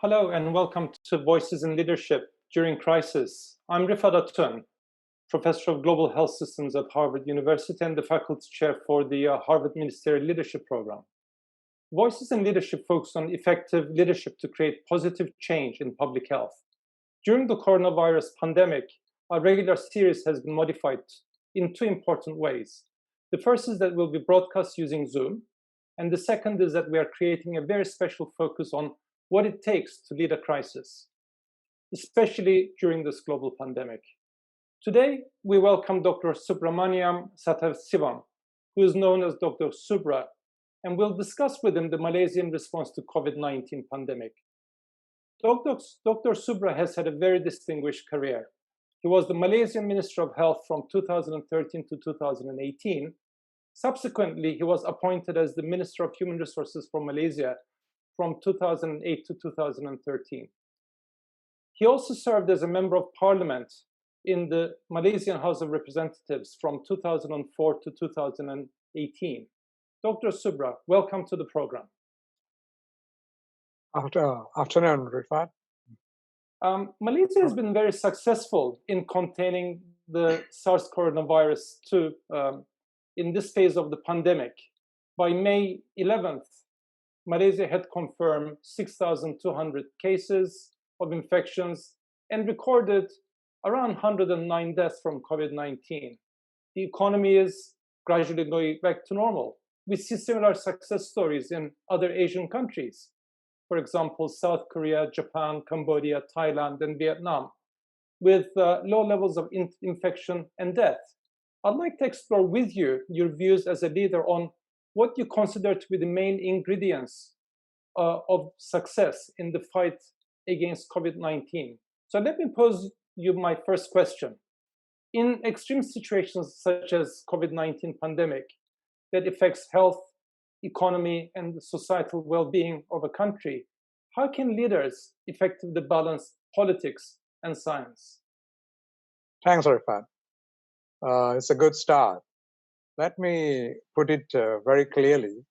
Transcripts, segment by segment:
Hello and welcome to Voices in Leadership During Crisis. I'm Rifat Atun, Professor of Global Health Systems at Harvard University and the Faculty Chair for the Harvard Ministerial Leadership Program. Voices in Leadership focus on effective leadership to create positive change in public health. During the coronavirus pandemic, our regular series has been modified in two important ways. The first is that we'll be broadcast using Zoom, and the second is that we are creating a very special focus on what it takes to lead a crisis, especially during this global pandemic. Today, we welcome Dr. Subramaniam Sathasivam, who is known as Dr. Subra, and we'll discuss with him the Malaysian response to COVID-19 pandemic. Dr. Subra has had a very distinguished career. He was the Malaysian Minister of Health from 2013 to 2018. Subsequently, he was appointed as the Minister of Human Resources for Malaysia from 2008 to 2013. He also served as a Member of Parliament in the Malaysian House of Representatives from 2004 to 2018. Dr. Subra, welcome to the program. Afternoon, Rifat. Malaysia has been very successful in containing the SARS coronavirus in this phase of the pandemic. By May 11th, Malaysia had confirmed 6,200 cases of infections and recorded around 109 deaths from COVID-19. The economy is gradually going back to normal. We see similar success stories in other Asian countries. For example, South Korea, Japan, Cambodia, Thailand, and Vietnam, with low levels of infection and death. I'd like to explore with you your views as a leader on what you consider to be the main ingredients of success in the fight against COVID-19. So let me pose you my first question. In extreme situations such as COVID-19 pandemic that affects health, economy, and the societal well-being of a country, how can leaders effectively balance politics and science? Thanks, Rifat. It's a good start. Let me put it very clearly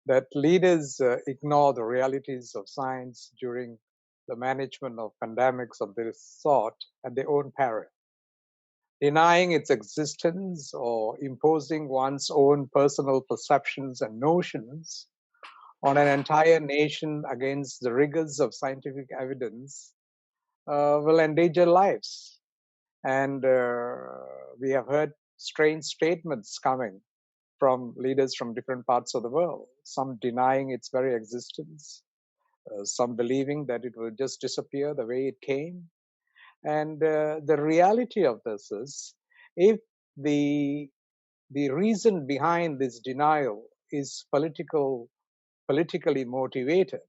that leaders ignore the realities of science during the management of pandemics of this sort at their own peril. Denying its existence or imposing one's own personal perceptions and notions on an entire nation against the rigors of scientific evidence will endanger lives. And we have heard strange statements coming from leaders from different parts of the world, some denying its very existence, some believing that it will just disappear the way it came. And the reality of this is, if the reason behind this denial is politically motivated,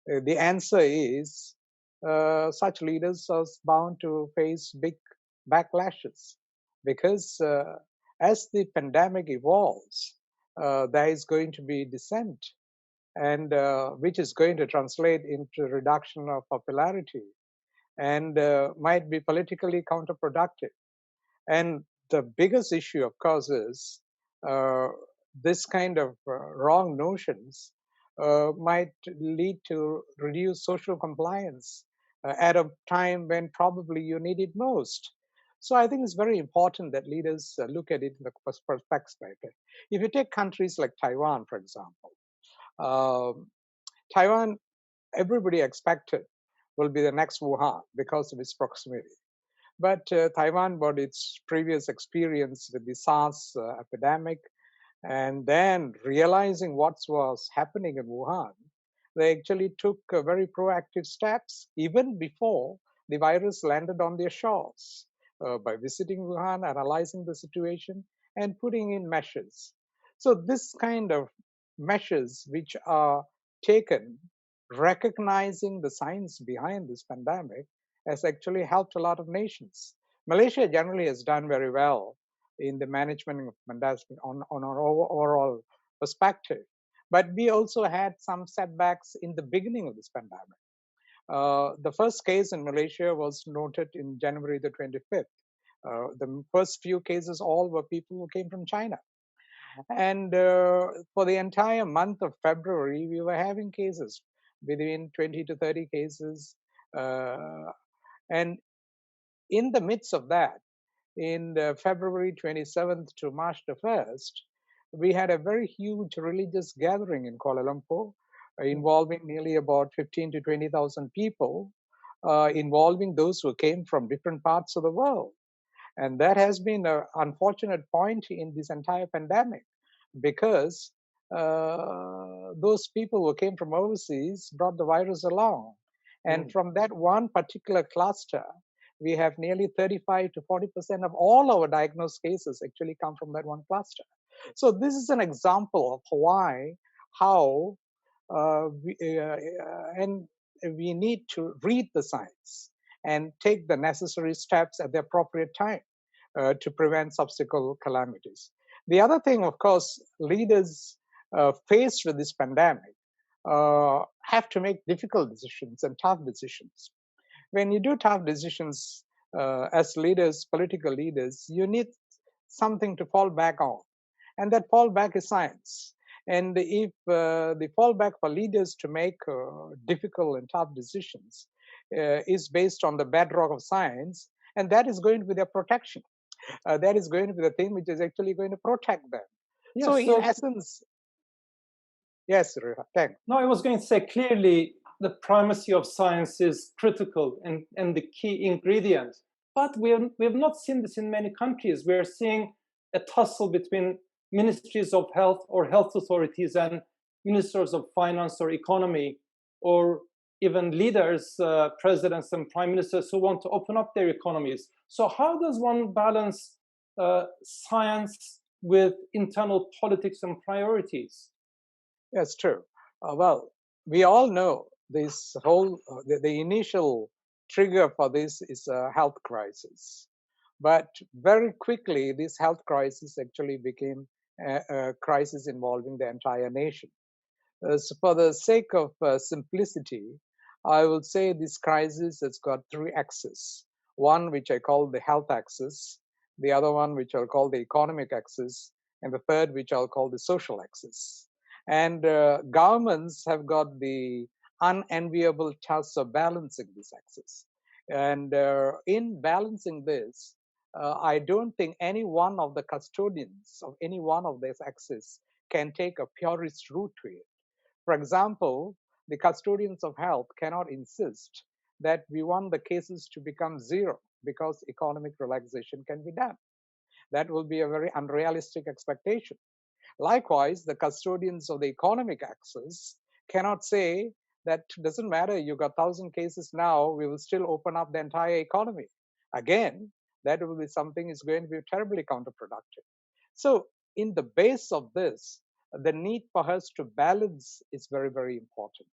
the answer is such leaders are bound to face big backlashes, because as the pandemic evolves, there is going to be dissent, and which is going to translate into reduction of popularity and might be politically counterproductive. And the biggest issue, of course, is this kind of wrong notions might lead to reduced social compliance at a time when probably you need it most. So I think it's very important that leaders look at it in the perspective. If you take countries like Taiwan, for example, Taiwan, everybody expected will be the next Wuhan because of its proximity. But Taiwan, about its previous experience with the SARS epidemic, and then realizing what was happening in Wuhan, they actually took very proactive steps even before the virus landed on their shores, by visiting Wuhan, analyzing the situation, and putting in measures. So this kind of measures which are taken, recognizing the science behind this pandemic, has actually helped a lot of nations. Malaysia generally has done very well in the management of pandemic on our overall perspective. But we also had some setbacks in the beginning of this pandemic. The first case in Malaysia was noted in January the 25th. The first few cases all were people who came from China. And for the entire month of February, we were having cases. between 20 to 30 cases. And in the midst of that, in February 27th to March the 1st, we had a very huge religious gathering in Kuala Lumpur, involving nearly about 15 to 20,000 people, involving those who came from different parts of the world. And that has been an unfortunate point in this entire pandemic, because those people who came from overseas brought the virus along. And from that one particular cluster, we have nearly 35 to 40% of all our diagnosed cases actually come from that one cluster. So this is an example of how and we need to read the science and take the necessary steps at the appropriate time to prevent subsequent calamities. The other thing, of course, leaders faced with this pandemic have to make difficult decisions and tough decisions. When you do tough decisions as leaders, political leaders, you need something to fall back on. And that fallback is science. And if the fallback for leaders to make difficult and tough decisions is based on the bedrock of science, and that is going to be their protection. That is going to be the thing which is actually going to protect them. Yeah, so in essence, yes, thanks. No, I was going to say clearly the primacy of science is critical and the key ingredient. But we have not seen this in many countries. We are seeing a tussle between ministries of health or health authorities and ministers of finance or economy, or even leaders, presidents and prime ministers who want to open up their economies. So how does one balance science with internal politics and priorities? Yes, true. Well, we all know this whole, the initial trigger for this is a health crisis. But very quickly, this health crisis actually became a crisis involving the entire nation. So for the sake of simplicity, I will say this crisis has got three axes. One which I call the health axis, the other one which I'll call the economic axis, and the third which I'll call the social axis. And governments have got the unenviable task of balancing this axis. And in balancing this, I don't think any one of the custodians of any one of these axes can take a purist route to it. For example, the custodians of health cannot insist that we want the cases to become zero because economic relaxation can be done. That will be a very unrealistic expectation. Likewise, the custodians of the economic axis cannot say that doesn't matter, you got 1,000 cases now, we will still open up the entire economy. Again, that will be something is going to be terribly counterproductive. So in the base of this, the need for us to balance is very, very important.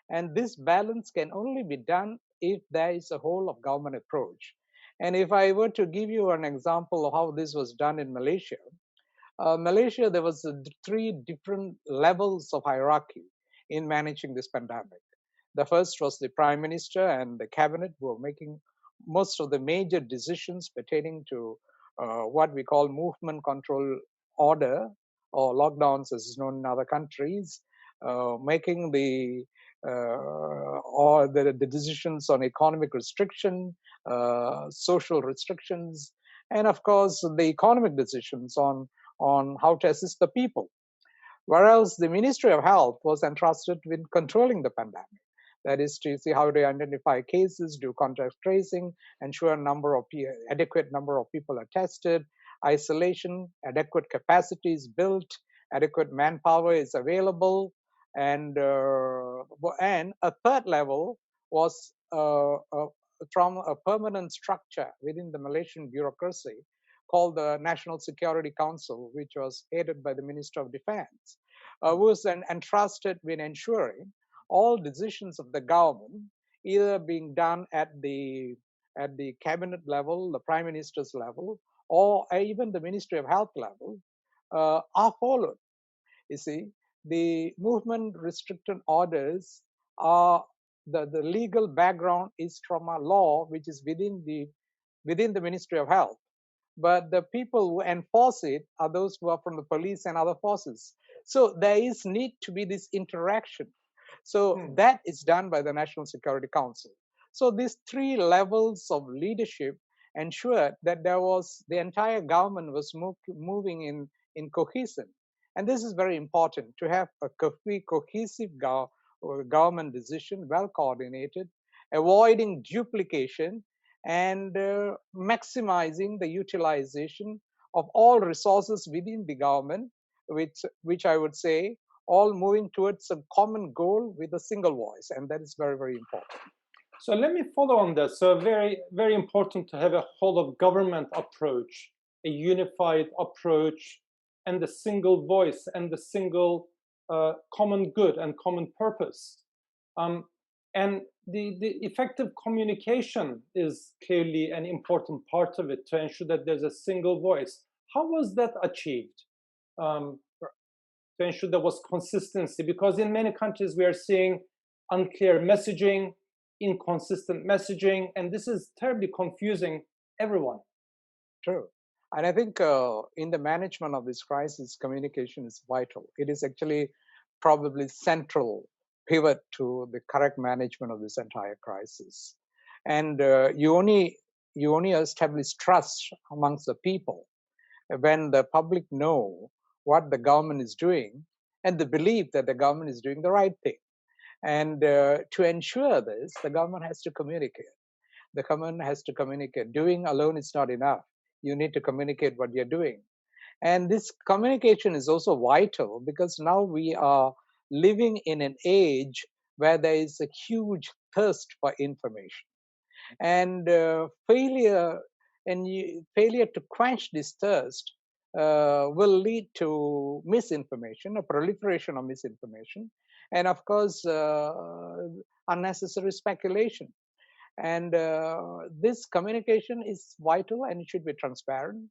And this balance can only be done if there is a whole of government approach. And if I were to give you an example of how this was done in Malaysia, Malaysia, there was three different levels of hierarchy in managing this pandemic. The first was the prime minister and the cabinet who were making most of the major decisions pertaining to what we call movement control order, or lockdowns as is known in other countries, making the decisions on economic restriction, social restrictions, and of course the economic decisions on how to assist the people. Whereas the Ministry of Health was entrusted with controlling the pandemic. That is to see how to identify cases, do contact tracing, ensure adequate number of people are tested, isolation, adequate capacity is built, adequate manpower is available, and a third level was from a permanent structure within the Malaysian bureaucracy called the National Security Council, which was headed by the Minister of Defense, who was entrusted with ensuring all decisions of the government, either being done at the cabinet level, the prime minister's level, or even the Ministry of Health level, are followed. You see, the movement restriction orders are the legal background is from a law which is within the Ministry of Health, but the people who enforce it are those who are from the police and other forces. So there is need to be this interaction. So that is done by the National Security Council. So these three levels of leadership ensured that the entire government was moving in cohesion. And this is very important, to have a cohesive government decision, well coordinated, avoiding duplication, and maximizing the utilization of all resources within the government, which I would say all moving towards a common goal with a single voice. And that is very, very important. So let me follow on that. So very, very important to have a whole of government approach, a unified approach, and the single voice and the single common good and common purpose. And the effective communication is clearly an important part of it, to ensure that there's a single voice. How was that achieved? To ensure there was consistency, because in many countries we are seeing unclear messaging, inconsistent messaging, and this is terribly confusing everyone. True. And I think in the management of this crisis, communication is vital. It is actually probably central pivot to the correct management of this entire crisis. And you only establish trust amongst the people when the public know what the government is doing and the belief that the government is doing the right thing. And to ensure this, the government has to communicate. The government has to communicate. Doing alone is not enough. You need to communicate what you're doing. And this communication is also vital because now we are living in an age where there is a huge thirst for information. And failure to quench this thirst will lead to misinformation, a proliferation of misinformation, and of course, unnecessary speculation. And this communication is vital and it should be transparent.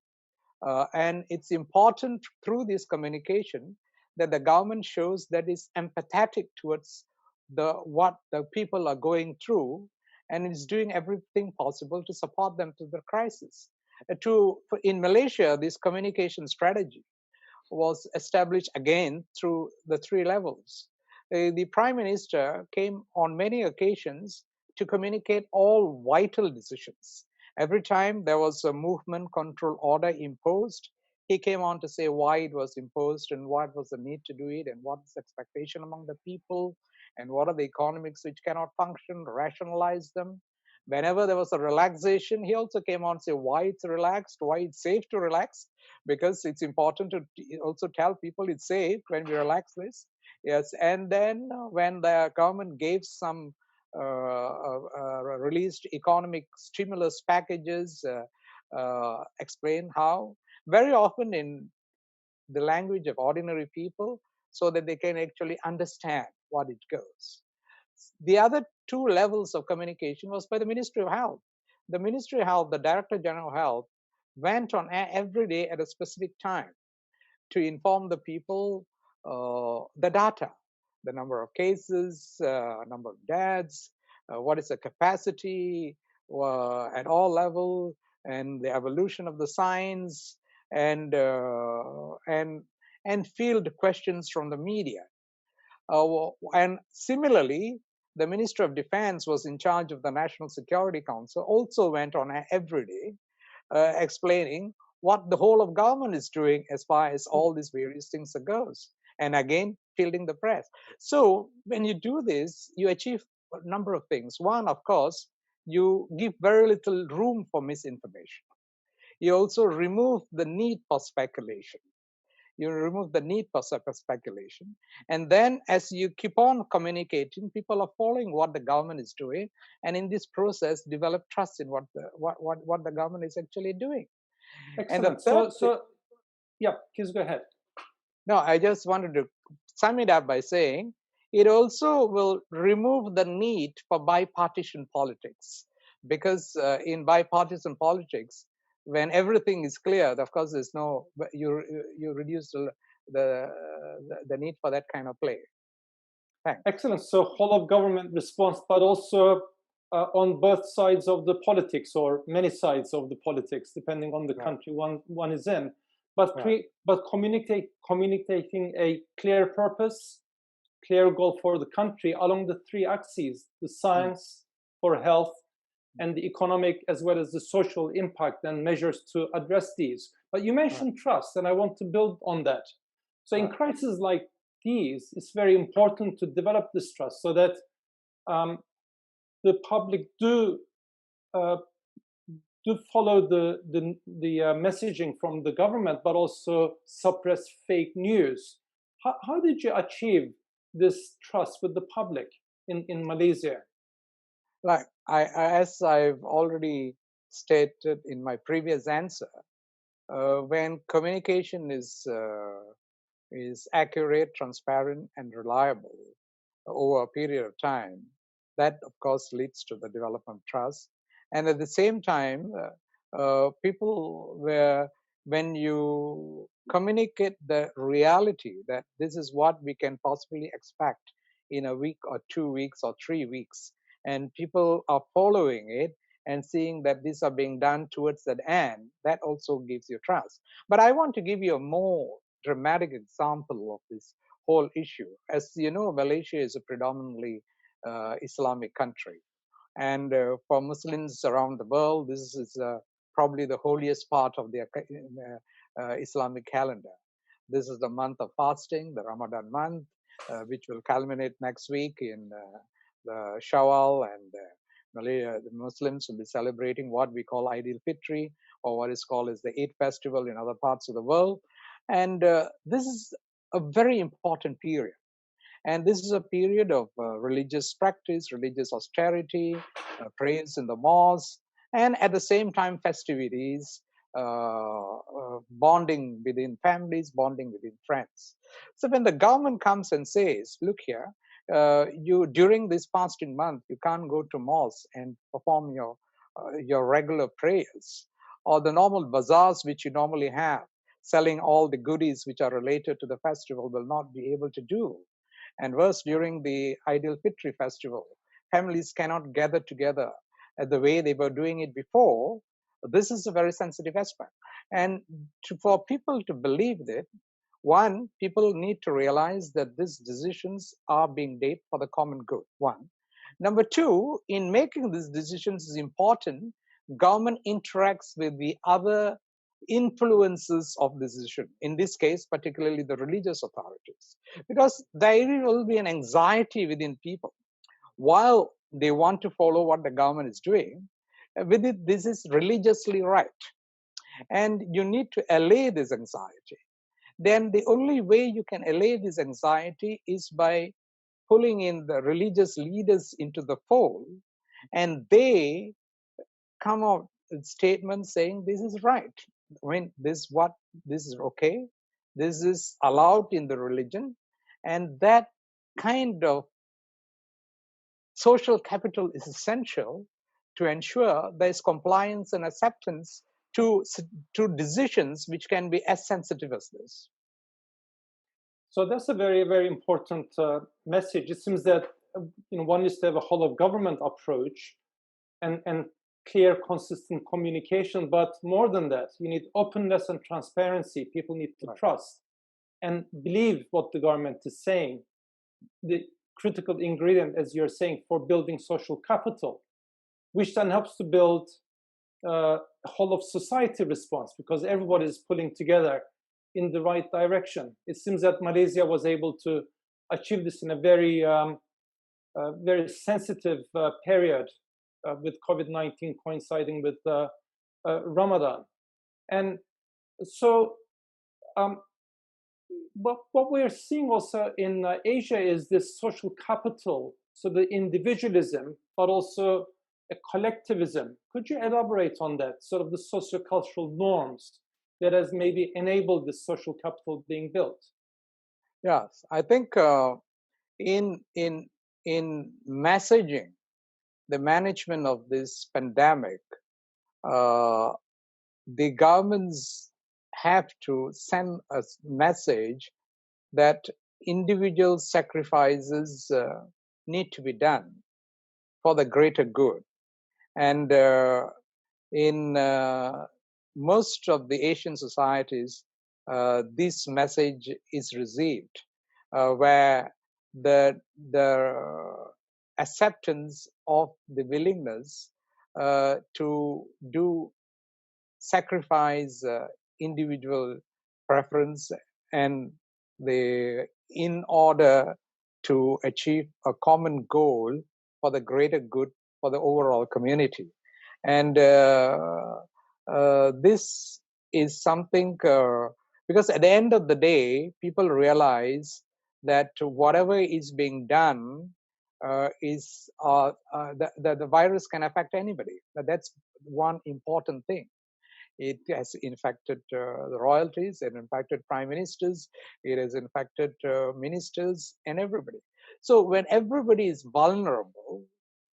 And it's important through this communication that the government shows that it's empathetic towards what the people are going through, and is doing everything possible to support them through the crisis. In Malaysia, this communication strategy was established again through the three levels. The Prime Minister came on many occasions to communicate all vital decisions. Every time there was a movement control order imposed, he came on to say why it was imposed and what was the need to do it and what is the expectation among the people and what are the economics which cannot function, rationalize them. Whenever there was a relaxation, he also came on to say why it's relaxed, why it's safe to relax, because it's important to also tell people it's safe when we relax this. Yes, and then when the government gave some released economic stimulus packages, explain how, very often in the language of ordinary people, so that they can actually understand what it goes. The other two levels of communication was by the Ministry of Health. The Ministry of Health, the Director General of Health, went on air every day at a specific time to inform the people the data, the number of cases, number of deaths, what is the capacity at all levels, and the evolution of the science, and field questions from the media. And similarly, the Minister of Defense was in charge of the National Security Council, also went on every day explaining what the whole of government is doing as far as all these various things goes. And again, fielding the press. So when you do this, you achieve a number of things. One, of course, you give very little room for misinformation. You also remove the need for speculation. You remove the need for speculation. And then as you keep on communicating, people are following what the government is doing. And in this process, develop trust in what the government is actually doing. Excellent. And yeah, please go ahead. No, I just wanted to sum it up by saying it also will remove the need for bipartisan politics. Because in bipartisan politics, when everything is clear, of course, there's no, you reduce the need for that kind of play. Thanks. Excellent. So whole of government response, but also on both sides of the politics, or many sides of the politics, depending on the country one is in. But communicating a clear purpose, clear goal for the country along the three axes: the science for health, and the economic as well as the social impact and measures to address these. But you mentioned trust, and I want to build on that. So in crises like these, it's very important to develop this trust so that the public do follow the messaging from the government, but also suppress fake news. How did you achieve this trust with the public in Malaysia? Like as I've already stated in my previous answer, when communication is accurate, transparent, and reliable over a period of time, that of course leads to the development of trust. And at the same time, people when you communicate the reality that this is what we can possibly expect in a week or 2 weeks or 3 weeks, and people are following it and seeing that these are being done towards that end, that also gives you trust. But I want to give you a more dramatic example of this whole issue. As you know, Malaysia is a predominantly Islamic country. And for Muslims around the world, this is probably the holiest part of the Islamic calendar. This is the month of fasting, the Ramadan month, which will culminate next week in the Shawwal, and the Muslims will be celebrating what we call Eid al-Fitr, or what is called as the Eid festival in other parts of the world. And this is a very important period. And this is a period of religious practice, religious austerity, prayers in the mosque, and at the same time festivities, bonding within families, bonding within friends. So when the government comes and says, look here, you during this fasting month, you can't go to mosque and perform your regular prayers, or the normal bazaars which you normally have, selling all the goodies which are related to the festival, will not be able to do. And worse, during the Eid al-Fitr festival, families cannot gather together the way they were doing it before. This is a very sensitive aspect. And for people to believe that, one, people need to realize that these decisions are being made for the common good, one. Number two, in making these decisions is important, government interacts with the other influences of decision, in this case, particularly the religious authorities, because there will be an anxiety within people. While they want to follow what the government is doing, with it, this is religiously right. And you need to allay this anxiety. Then the only way you can allay this anxiety is by pulling in the religious leaders into the fold, and they come out with statements saying this is right. I mean, this is okay, this is allowed in the religion, and that kind of social capital is essential to ensure there is compliance and acceptance to decisions which can be as sensitive as this. So that's a very, very important message. It seems that one is to have a whole of government approach and clear, consistent communication, but more than that, you need openness and transparency. People need to trust and believe what the government is saying. The critical ingredient, as you're saying, for building social capital, which then helps to build a whole of society response, because everybody is pulling together in the right direction. It seems that Malaysia was able to achieve this in a very, very sensitive period with COVID-19 coinciding with Ramadan. And so what we're seeing also in Asia is this social capital, so the individualism, but also a collectivism. Could you elaborate on that, sort of the sociocultural norms that has maybe enabled this social capital being built? Yes, I think in messaging the management of this pandemic, the governments have to send a message that individual sacrifices need to be done for the greater good. And in most of the Asian societies, this message is received, where the acceptance of the willingness to do sacrifice individual preference and in order to achieve a common goal for the greater good for the overall community. And this is something because at the end of the day, people realize that whatever is being done the virus can affect anybody. That's one important thing. It has infected the royalties, it infected prime ministers, it has infected ministers and everybody. So when everybody is vulnerable,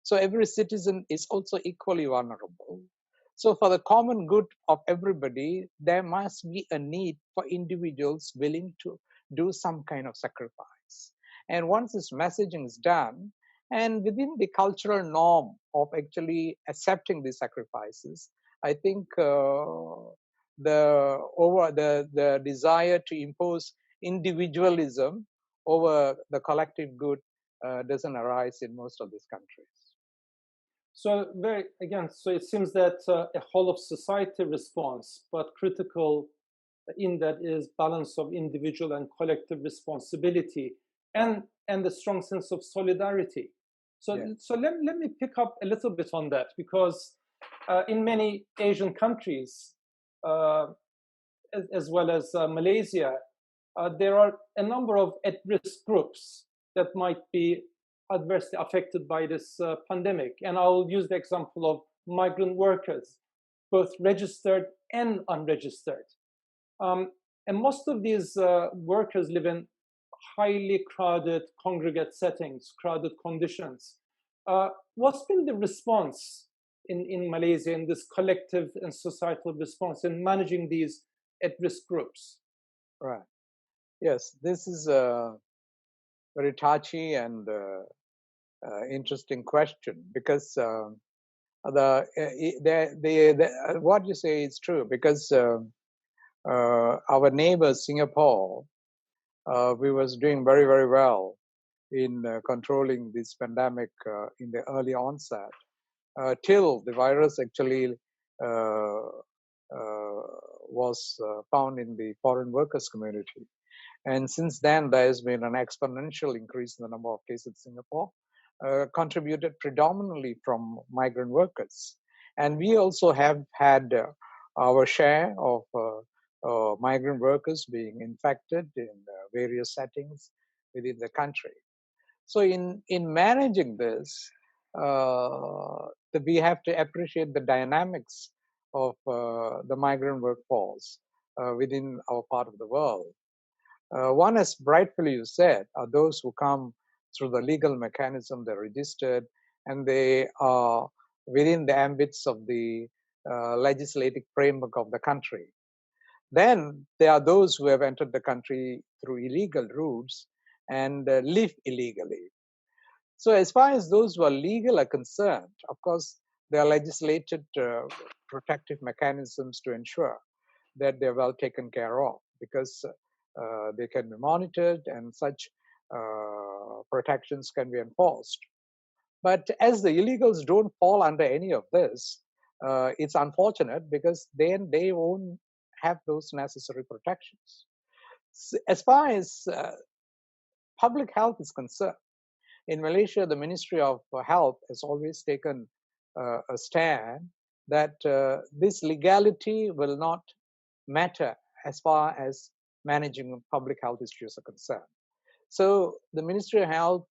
so every citizen is also equally vulnerable. So for the common good of everybody, there must be a need for individuals willing to do some kind of sacrifice. And once this messaging is done, and within the cultural norm of actually accepting these sacrifices, I think the desire to impose individualism over the collective good doesn't arise in most of these countries. So so it seems that a whole of society response, but critical in that is balance of individual and collective responsibility and the strong sense of solidarity. So, yeah. So let me pick up a little bit on that, because in many Asian countries, as well as Malaysia, there are a number of at-risk groups that might be adversely affected by this pandemic. And I'll use the example of migrant workers, both registered and unregistered. And most of these workers live in highly crowded congregate settings, crowded conditions. What's been the response in Malaysia, in this collective and societal response in managing these at-risk groups? Right. Yes, this is a very touchy and interesting question, because what you say is true, because our neighbor Singapore, we was doing very, very well in controlling this pandemic in the early onset, till the virus actually was found in the foreign workers community. And since then, there has been an exponential increase in the number of cases in Singapore, contributed predominantly from migrant workers. And we also have had our share of migrant workers being infected in various settings within the country. So in managing this, we have to appreciate the dynamics of the migrant workforce within our part of the world. One, as rightfully you said, are those who come through the legal mechanism, they're registered, and they are within the ambits of the legislative framework of the country. Then there are those who have entered the country through illegal routes and live illegally. So as far as those who are legal are concerned, of course, there are legislated protective mechanisms to ensure that they're well taken care of, because they can be monitored and such protections can be enforced. But as the illegals don't fall under any of this, it's unfortunate, because then they won't have those necessary protections. As far as public health is concerned, in Malaysia, the Ministry of Health has always taken a stand that this legality will not matter as far as managing public health issues are concerned. So the Ministry of Health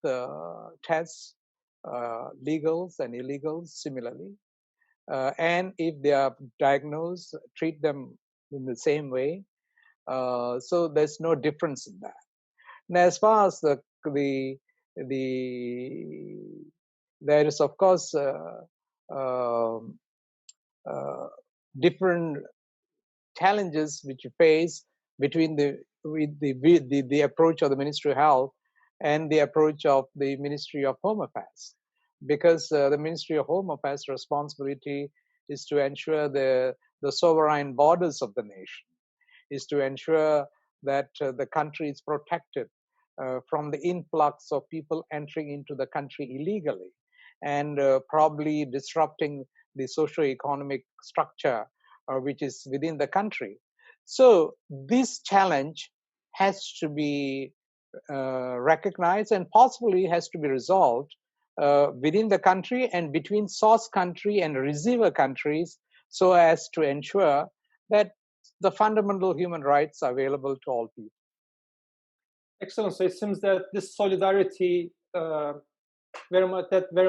tests legals and illegals similarly. And if they are diagnosed, treat them in the same way. So there's no difference in that. Now, as far as there is, of course, different challenges which you face between the approach of the Ministry of Health and the approach of the Ministry of Home Affairs, because the Ministry of Home Affairs' responsibility is to ensure the sovereign borders of the nation, is to ensure that the country is protected from the influx of people entering into the country illegally and probably disrupting the socio-economic structure which is within the country. So this challenge has to be recognized and possibly has to be resolved within the country and between source country and receiver countries, so as to ensure that the fundamental human rights are available to all people. Excellent. So it seems that this solidarity very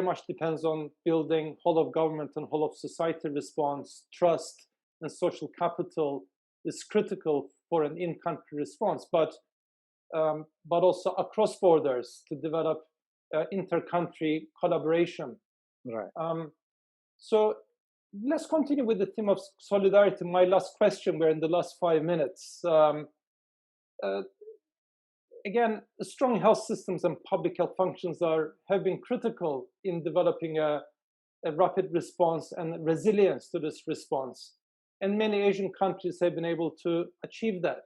much depends on building whole of government and whole of society response. Trust and social capital is critical for an in-country response, but also across borders to develop inter-country collaboration. Right. So let's continue with the theme of solidarity. My last question, we're in the last 5 minutes. Again, strong health systems and public health functions have been critical in developing a rapid response and resilience to this response. And many Asian countries have been able to achieve that.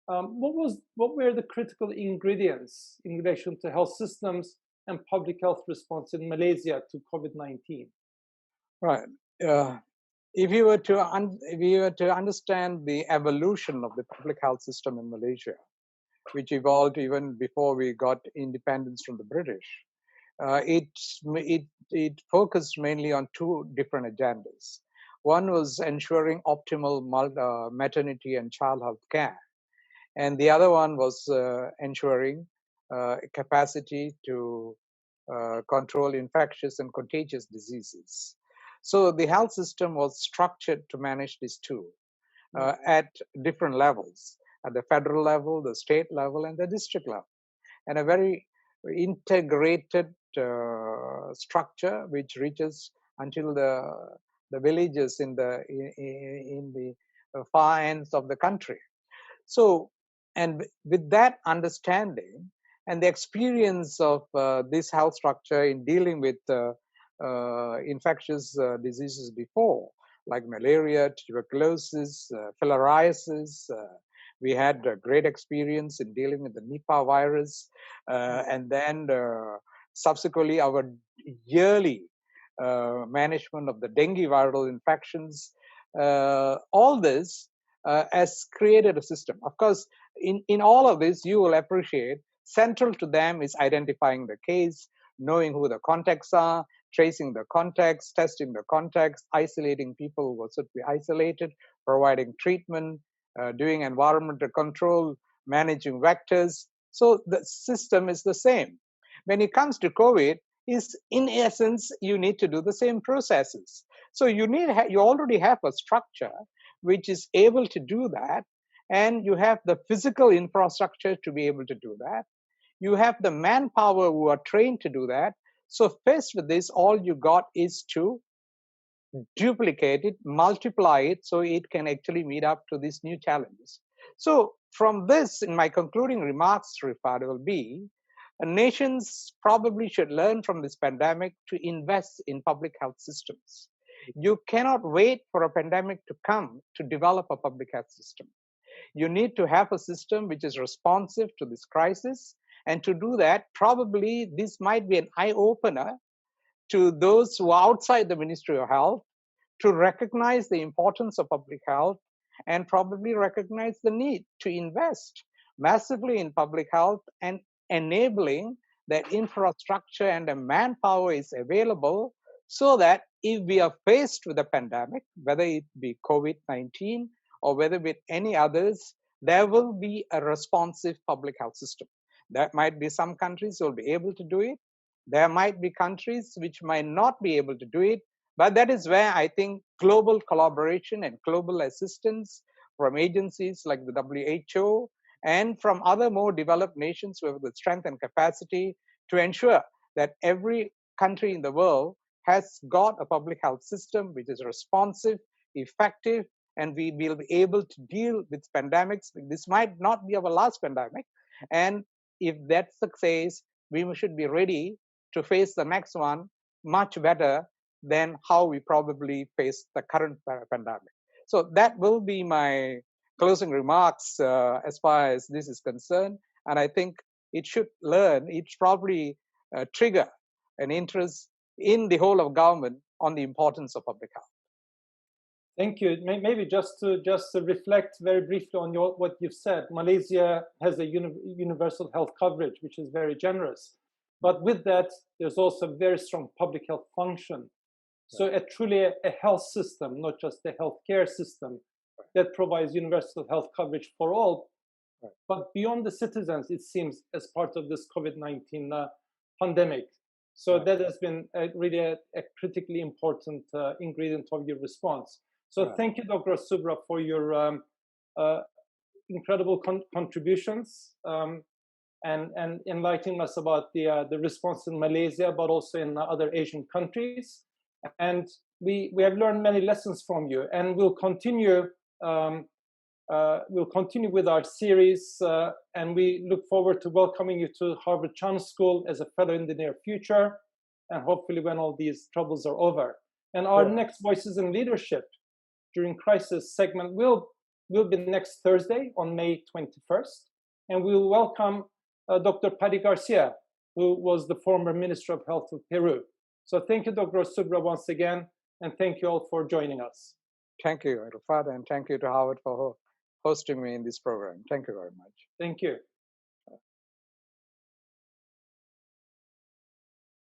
What were the critical ingredients in relation to health systems and public health response in Malaysia to COVID-19? Right. If you were to understand the evolution of the public health system in Malaysia, which evolved even before we got independence from the British, it focused mainly on two different agendas. One was ensuring optimal maternity and child health care, and the other one was ensuring capacity to control infectious and contagious diseases. So the health system was structured to manage these two at different levels, at the federal level, the state level, and the district level, and a very integrated structure which reaches until the villages in the far ends of the country. So, and with that understanding and the experience of this health structure in dealing with infectious diseases before, like malaria, tuberculosis, filariasis, we had a great experience in dealing with the Nipah virus, and then subsequently our yearly management of the dengue viral infections. All this has created a system. Of course, in all of this, you will appreciate central to them is identifying the case, knowing who the contacts are, tracing the contacts, testing the contacts, isolating people who should be isolated, providing treatment, doing environmental control, managing vectors. So the system is the same. When it comes to COVID, is in essence, you need to do the same processes. So you already have a structure which is able to do that, and you have the physical infrastructure to be able to do that. You have the manpower who are trained to do that. So faced with this, all you got is to duplicate it, multiply it, so it can actually meet up to these new challenges. So from this, in my concluding remarks, Rifat, will be, nations probably should learn from this pandemic to invest in public health systems. You cannot wait for a pandemic to come to develop a public health system. You need to have a system which is responsive to this crisis. And to do that, probably this might be an eye-opener to those who are outside the Ministry of Health to recognize the importance of public health and probably recognize the need to invest massively in public health and enabling that infrastructure and the manpower is available so that if we are faced with a pandemic, whether it be COVID-19 or whether with any others, there will be a responsive public health system. There might be some countries who will be able to do it. There might be countries which might not be able to do it. But that is where I think global collaboration and global assistance from agencies like the WHO and from other more developed nations with the strength and capacity to ensure that every country in the world has got a public health system which is responsive, effective, and we will be able to deal with pandemics. This might not be our last pandemic. And if that's the case, we should be ready to face the next one much better than how we probably face the current pandemic. So that will be my closing remarks as far as this is concerned. And I think it should learn, it should probably trigger an interest in the whole of government on the importance of public health. Thank you. Maybe just to reflect very briefly on what you've said. Malaysia has a universal health coverage, which is very generous. But with that, there's also a very strong public health function. So truly a health system, not just a healthcare system, that provides universal health coverage for all. But beyond the citizens, it seems, as part of this COVID-19 pandemic. So that has been really a critically important ingredient of your response. So thank you, Dr. Subra, for your incredible contributions and enlightening us about the response in Malaysia, but also in other Asian countries. And we have learned many lessons from you, and we'll continue with our series, and we look forward to welcoming you to Harvard Chan School as a fellow in the near future, and hopefully when all these troubles are over. And our next Voices in Leadership during Crisis segment will be next Thursday on May 21st, and we will welcome Dr. Paddy Garcia, who was the former Minister of Health of Peru. So thank you, Dr. Subra, once again, and thank you all for joining us. Thank you, Rifat, and thank you to Harvard for hosting me in this program. Thank you very much. Thank you.